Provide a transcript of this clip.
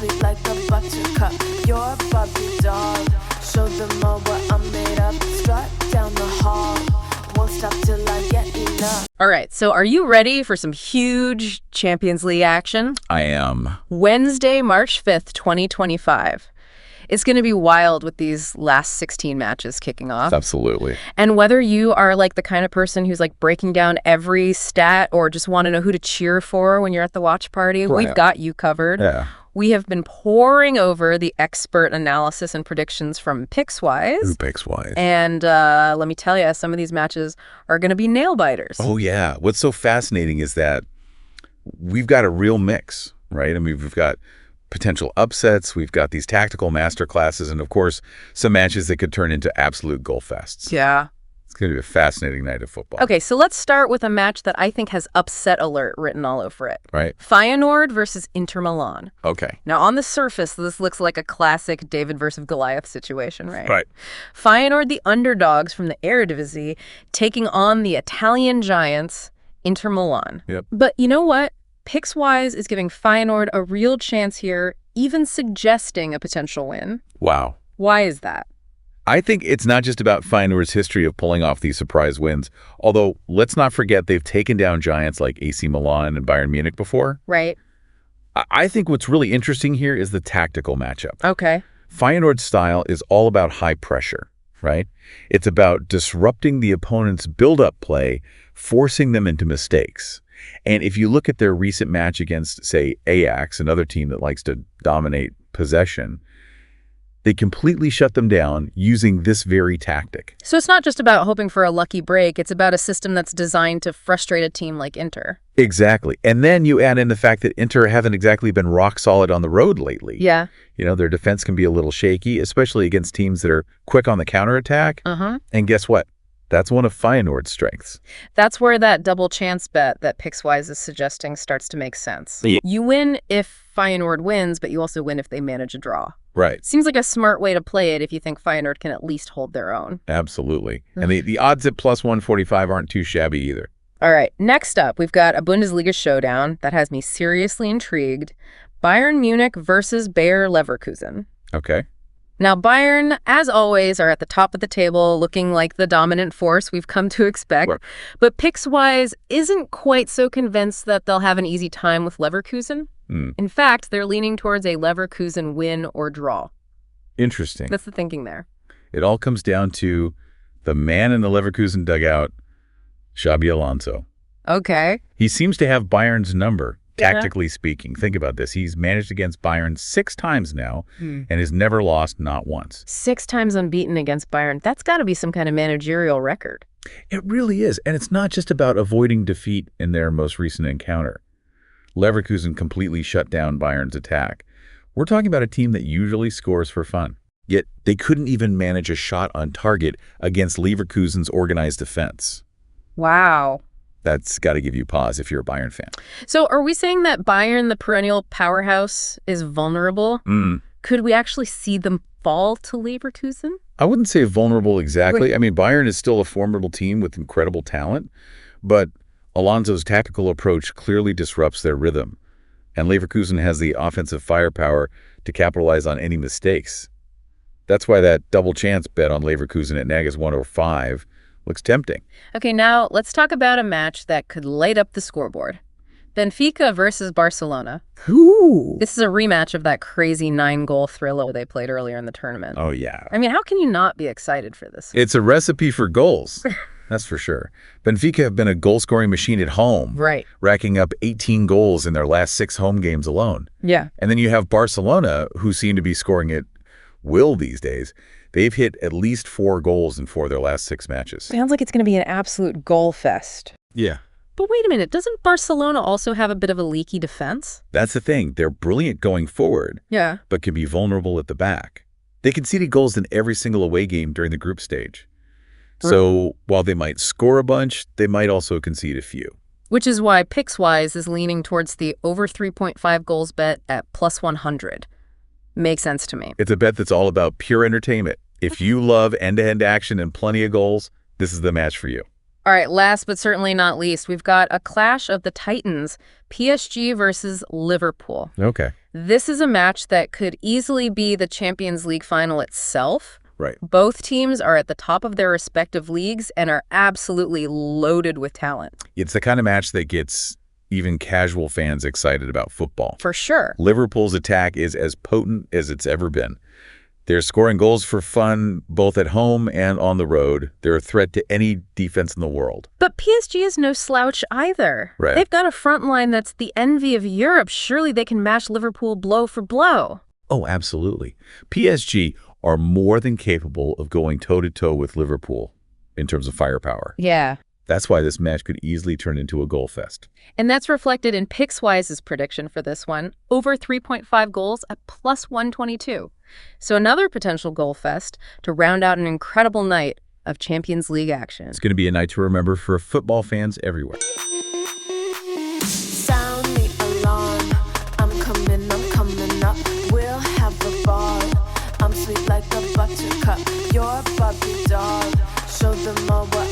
sweet like a buttercup. You're a Barbie doll. Show them all what I'm made of. Strut down the hall. Won't stop till I get enough. All right, so are you ready for some huge Champions League action? I am. Wednesday, March 5th, 2025. It's going to be wild with these last 16 matches kicking off. Absolutely. And whether you are like the kind of person who's like breaking down every stat or just want to know who to cheer for when you're at the watch party, we've got you covered. Yeah. We have been poring over the expert analysis and predictions from Pickswise. Who Pickswise? And let me tell you, some of these matches are going to be nail-biters. Oh, yeah. What's so fascinating is that we've got a real mix, right? I mean, we've got potential upsets, we've got these tactical masterclasses, and of course, some matches that could turn into absolute goal fests. Yeah. It's going to be a fascinating night of football. Okay, so let's start with a match that I think has upset alert written all over it. Right. Feyenoord versus Inter Milan. Okay. Now, on the surface, this looks like a classic David versus Goliath situation, right? Right. Feyenoord, the underdogs from the Eredivisie, taking on the Italian giants, Inter Milan. Yep. But you know what? Pickswise is giving Feyenoord a real chance here, even suggesting a potential win. Wow. Why is that? I think it's not just about Feyenoord's history of pulling off these surprise wins, although let's not forget they've taken down giants like AC Milan and Bayern Munich before. Right. I think what's really interesting here is the tactical matchup. Okay. Feyenoord's style is all about high pressure, right? It's about disrupting the opponent's build-up play, forcing them into mistakes. And if you look at their recent match against, say, Ajax, another team that likes to dominate possession, they completely shut them down using this very tactic. So it's not just about hoping for a lucky break. It's about a system that's designed to frustrate a team like Inter. Exactly. And then you add in the fact that Inter haven't exactly been rock solid on the road lately. Yeah. You know, their defense can be a little shaky, especially against teams that are quick on the counterattack. And guess what? That's one of Feyenoord's strengths. That's where that double chance bet that Pickswise is suggesting starts to make sense. Yeah. You win if Feyenoord wins, but you also win if they manage a draw. Right. Seems like a smart way to play it if you think Feyenoord can at least hold their own. Absolutely. And the odds at plus 145 aren't too shabby either. All right, next up, we've got a Bundesliga showdown that has me seriously intrigued. Bayern Munich versus Bayer Leverkusen. Okay. Now, Bayern, as always, are at the top of the table, looking like the dominant force we've come to expect. Right. But Pickswise isn't quite so convinced that they'll have an easy time with Leverkusen. In fact, they're leaning towards a Leverkusen win or draw. Interesting. That's the thinking there. It all comes down to the man in the Leverkusen dugout, Xabi Alonso. Okay. He seems to have Bayern's number, tactically speaking. Think about this. He's managed against Bayern 6 times now and has never lost, not once. 6 times unbeaten against Bayern. That's got to be some kind of managerial record. It really is. And it's not just about avoiding defeat in their most recent encounter. Leverkusen completely shut down Bayern's attack. We're talking about a team that usually scores for fun. Yet they couldn't even manage a shot on target against Leverkusen's organized defense. Wow. That's got to give you pause if you're a Bayern fan. So are we saying that Bayern, the perennial powerhouse, is vulnerable? Could we actually see them fall to Leverkusen? I wouldn't say vulnerable exactly. I mean, Bayern is still a formidable team with incredible talent, but Alonso's tactical approach clearly disrupts their rhythm, and Leverkusen has the offensive firepower to capitalize on any mistakes. That's why that double chance bet on Leverkusen at Nagas 105 looks tempting. Okay, now let's talk about a match that could light up the scoreboard. Benfica versus Barcelona. Ooh. This is a rematch of that crazy 9-goal thriller they played earlier in the tournament. Oh, yeah. I mean, how can you not be excited for this? It's a recipe for goals. That's for sure. Benfica have been a goal-scoring machine at home. Right. Racking up 18 goals in their last 6 home games alone. Yeah. And then you have Barcelona, who seem to be scoring at will these days. They've hit at least 4 goals in 4 of their last 6 matches. Sounds like it's going to be an absolute goal fest. Yeah. But wait a minute, doesn't Barcelona also have a bit of a leaky defense? That's the thing. They're brilliant going forward, Yeah. but can be vulnerable at the back. They conceded goals in every single away game during the group stage. So while they might score a bunch, they might also concede a few. Which is why Pickswise is leaning towards the over 3.5 goals bet at plus 100. Makes sense to me. It's a bet that's all about pure entertainment. If you love end-to-end action and plenty of goals, this is the match for you. All right, last but certainly not least, we've got a clash of the Titans, PSG versus Liverpool. Okay. This is a match that could easily be the Champions League final itself. Right. Both teams are at the top of their respective leagues and are absolutely loaded with talent. It's the kind of match that gets even casual fans excited about football. For sure. Liverpool's attack is as potent as it's ever been. They're scoring goals for fun, both at home and on the road. They're a threat to any defense in the world. But PSG is no slouch either. Right. They've got a front line that's the envy of Europe. Surely they can match Liverpool blow for blow. Oh, absolutely. PSG are more than capable of going toe-to-toe with Liverpool in terms of firepower. Yeah. That's why this match could easily turn into a goal fest. And that's reflected in PicksWise's prediction for this one, over 3.5 goals at plus 122. So another potential goal fest to round out an incredible night of Champions League action. It's going to be a night to remember for football fans everywhere. Sound the alarm. I'm coming up. We'll have a ball. I'm sweet like a buttercup. You're a Barbie doll. Show them all what